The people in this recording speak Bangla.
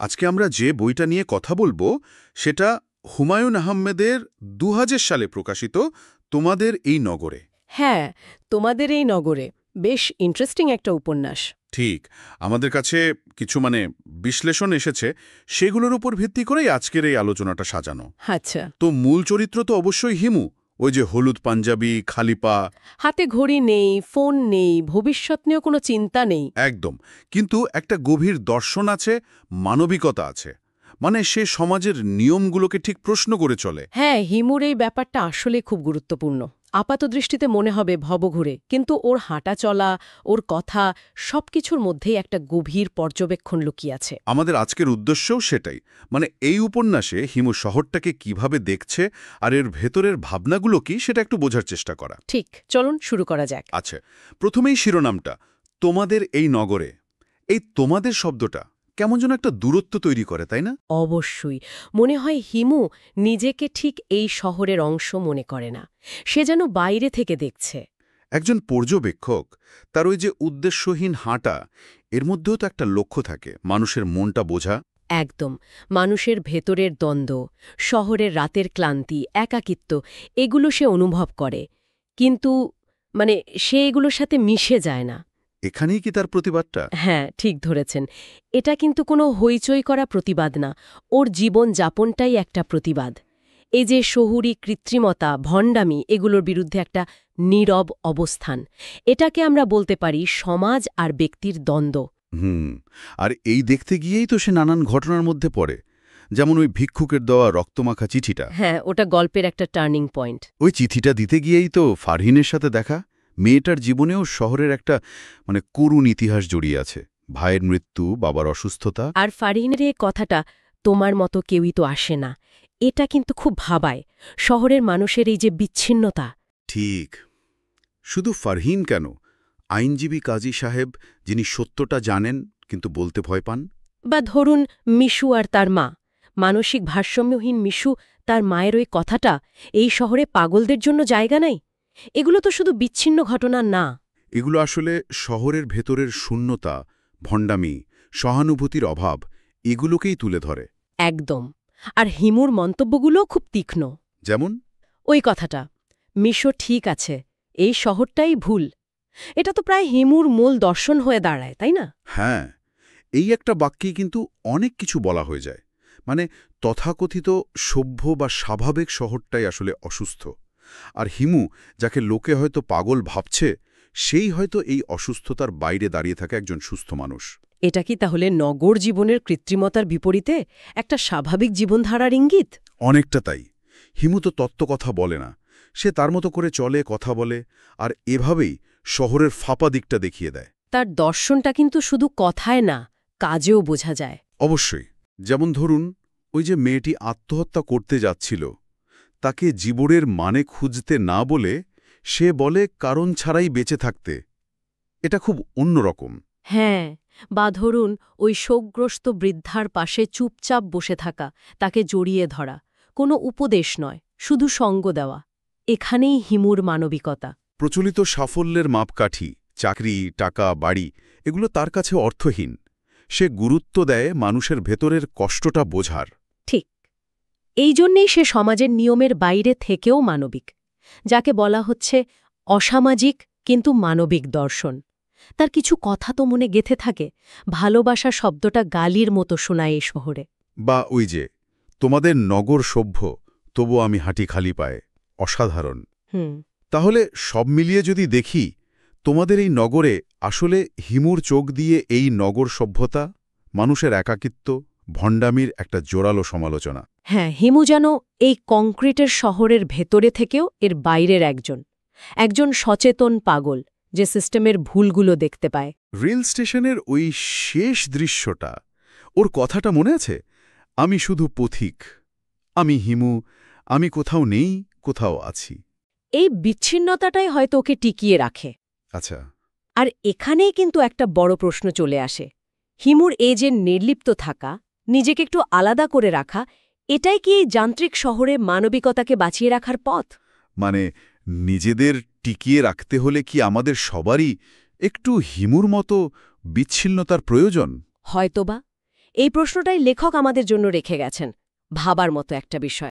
আজকে আমরা যে বইটা নিয়ে কথা বলবো সেটা হুমায়ুন আহমেদের ২০০০ সালে প্রকাশিত তোমাদের এই নগরে। হ্যাঁ, তোমাদের এই নগরে বেশ ইন্টারেস্টিং একটা উপন্যাস। ঠিক, আমাদের কাছে কিছু বিশ্লেষণ এসেছে, সেগুলোর উপর ভিত্তি করেই আজকের এই আলোচনাটা সাজানো। আচ্ছা। তো মূল চরিত্র তো অবশ্যই হিমু, ওই যে হলুদ পাঞ্জাবি, খালি পা। হাতে ঘড়ি নেই, ফোন নেই, ভবিষ্যৎ নিয়েও কোনো চিন্তা নেই। একদম, কিন্তু একটা গভীর দর্শন আছে, মানবিকতা আছে। সে সমাজের নিয়মগুলোকে ঠিক প্রশ্ন করে চলে। হ্যাঁ, হিমুর এই ব্যাপারটা আসলে খুব গুরুত্বপূর্ণ। আপাতদৃষ্টিতে মনে হবে ভবঘুরে, কিন্তু ওর হাঁটা চলা, ওর কথা সবকিছুর মধ্যেই একটা গভীর পর্যবেক্ষণ লুকিয়ে আছে। আমাদের আজকের উদ্দেশ্যও সেটাই। এই উপন্যাসে হিমু শহরটাকে কিভাবে দেখছে আর এর ভেতরের ভাবনাগুলো কি সেটা একটু বোঝার চেষ্টা করা। ঠিক, চলুন শুরু করা যাক। আচ্ছা, প্রথমেই শিরোনামটা তোমাদের এই নগরে। এই তোমাদের শব্দটা কেমন যেন একটা দূরত্ব তৈরি করে, তাই না? অবশ্যই। মনে হয় হিমু নিজেকে ঠিক এই শহরের অংশ মনে করে না, সে যেন বাইরে থেকে দেখছে। একজন পর্যবেক্ষক, তার ওই যে উদ্দেশ্যহীন হাঁটা, এর মধ্যেও তো একটা লক্ষ্য থাকে, মানুষের মনটা বোঝা। একদম, মানুষের ভেতরের দ্বন্দ্ব, শহরের রাতের ক্লান্তি, একাকিত্ব, এগুলো সে অনুভব করে, কিন্তু সে এগুলোর সাথে মিশে যায় না। এখানেই কি তার প্রতিবাদটা? হ্যাঁ, ঠিক ধরেছেন। এটা কিন্তু কোনো হইচই করা প্রতিবাদ না, ওর জীবন যাপনটাই একটা প্রতিবাদ। এই যে শহুরি কৃত্রিমতা, ভণ্ডামি, এগুলোর বিরুদ্ধে একটা নীরব অবস্থান। এটাকে আমরা বলতে পারি সমাজ আর ব্যক্তির দ্বন্দ্ব। আর এই দেখতে গিয়েই তো সে নানান ঘটনার মধ্যে পড়ে, যেমন ওই ভিক্ষুকের দেওয়া রক্তমাখা চিঠিটা। হ্যাঁ, ওটা গল্পের একটা টার্নিং পয়েন্ট। ওই চিঠিটা দিতে গিয়েই তো ফারহিনের সাথে দেখা। মেয়েটার জীবনেও শহরের একটা করুণ ইতিহাস জড়িয়ে আছে, ভাইয়ের মৃত্যু, বাবার অসুস্থতা। আর ফারহিনের এই কথাটা, তোমার মতো কেউই তো আসে না, এটা কিন্তু খুব ভাবায়। শহরের মানুষের এই যে বিচ্ছিন্নতা। ঠিক, শুধু ফারহিন কেন, আইনজীবী কাজী সাহেব, যিনি সত্যটা জানেন কিন্তু বলতে ভয় পান। বা ধরুন মিশু আর তার মা, মানসিক ভারসাম্যহীন মিশু, তার মায়ের ওই কথাটা, এই শহরে পাগলদের জন্য জায়গা নাই। এগুলো তো শুধু বিচ্ছিন্ন ঘটনা না। এগুলো আসলে শহরের ভেতরের শূন্যতা, ভণ্ডামি, সহানুভূতির অভাব, এগুলোকেই তুলে ধরে। একদম। আর হিমুর মন্তব্যগুলোও খুব তীক্ষ্ণ। যেমন ওই কথাটা, মিশো ঠিক আছে, এই শহরটাই ভুল। এটা তো প্রায় হিমুর মূল দর্শন হয়ে দাঁড়ায়, তাই না? হ্যাঁ, এই একটা বাক্যেই কিন্তু অনেক কিছু বলা হয়ে যায়। তথাকথিত সভ্য বা স্বাভাবিক শহরটাই আসলে অসুস্থ, আর হিমু, যাকে লোকে হয়তো পাগল ভাবছে, সেই হয়তো এই অসুস্থতার বাইরে দাঁড়িয়ে থাকা একজন সুস্থ মানুষ। এটা কি তাহলে নগর জীবনের কৃত্রিমতার বিপরীতে একটা স্বাভাবিক জীবনধারার ইঙ্গিত? অনেকটা তাই। হিমু তো তত্ত্বকথা বলে না, সে তার মতো করে চলে, কথা বলে, আর এভাবেই শহরের ফাঁপা দিকটা দেখিয়ে দেয়। তার দর্শনটা কিন্তু শুধু কথায় না, কাজেও বোঝা যায়। অবশ্যই। যেমন ধরুন, ওই যে মেয়েটি আত্মহত্যা করতে যাচ্ছিল, তাকে জীবনের মানে খুঁজতে না বলে সে বলে কারণ ছাড়াই বেঁচে থাকতে। এটা খুব অন্যরকম। হ্যাঁ, বা ধরুন ওই শোকগ্রস্ত বৃদ্ধার পাশে চুপচাপ বসে থাকা, তাকে জড়িয়ে ধরা, কোনো উপদেশ নয়, শুধু সঙ্গ দেওয়া। এখানেই হিমুর মানবিকতা। প্রচলিত সাফল্যের মাপকাঠি, চাকরি, টাকা, বাড়ি, এগুলো তার কাছে অর্থহীন। সে গুরুত্ব দেয় মানুষের ভেতরের কষ্টটা বোঝার। ঠিক, এই জন্যেই সে সমাজের নিয়মের বাইরে থেকেও মানবিক, যাকে বলা হচ্ছে অসামাজিক কিন্তু মানবিক দর্শন। তার কিছু কথা তো মনে গেঁথে থাকে। ভালোবাসা শব্দটা গালির মতো শোনায় এই শহরে। বা ওই যে তোমাদের নগর সভ্য, তবু আমি হাঁটি খালি পায়ে, অসাধারণ। তাহলে সব মিলিয়ে যদি দেখি, তোমাদের এই নগরে আসলে হিমুর চোখ দিয়ে এই নগর সভ্যতা, মানুষের একাকিত্ব, ভণ্ডামির একটা জোরালো সমালোচনা। হ্যাঁ, হিমু যেন এই কংক্রিটের শহরের ভেতরে থেকেও এর বাইরের একজন সচেতন পাগল, যে সিস্টেমের ভুলগুলো দেখতে পায়। রেল স্টেশনের ওই শেষ দৃশ্যটা, ওর কথাটা মনে আছে? আমি শুধু পথিক, আমি হিমু, আমি কোথাও নেই, কোথাও আছি। এই বিচ্ছিন্নতাটাই হয়তো ওকে টিকিয়ে রাখে। আচ্ছা। আর এখানেই কিন্তু একটা বড় প্রশ্ন চলে আসে। হিমুর এই যে নির্লিপ্ত থাকা, নিজেকে একটু আলাদা করে রাখা, এটাই কি এই যান্ত্রিক শহরে মানবিকতাকে বাঁচিয়ে রাখার পথ? নিজেদের টিকিয়ে রাখতে হলে কি আমাদের সবারই একটু হিমুর মতো বিচ্ছিন্নতার প্রয়োজন? হয়তোবা। এই প্রশ্নটাই লেখক আমাদের জন্য রেখে গেছেন ভাবার মতো একটা বিষয়।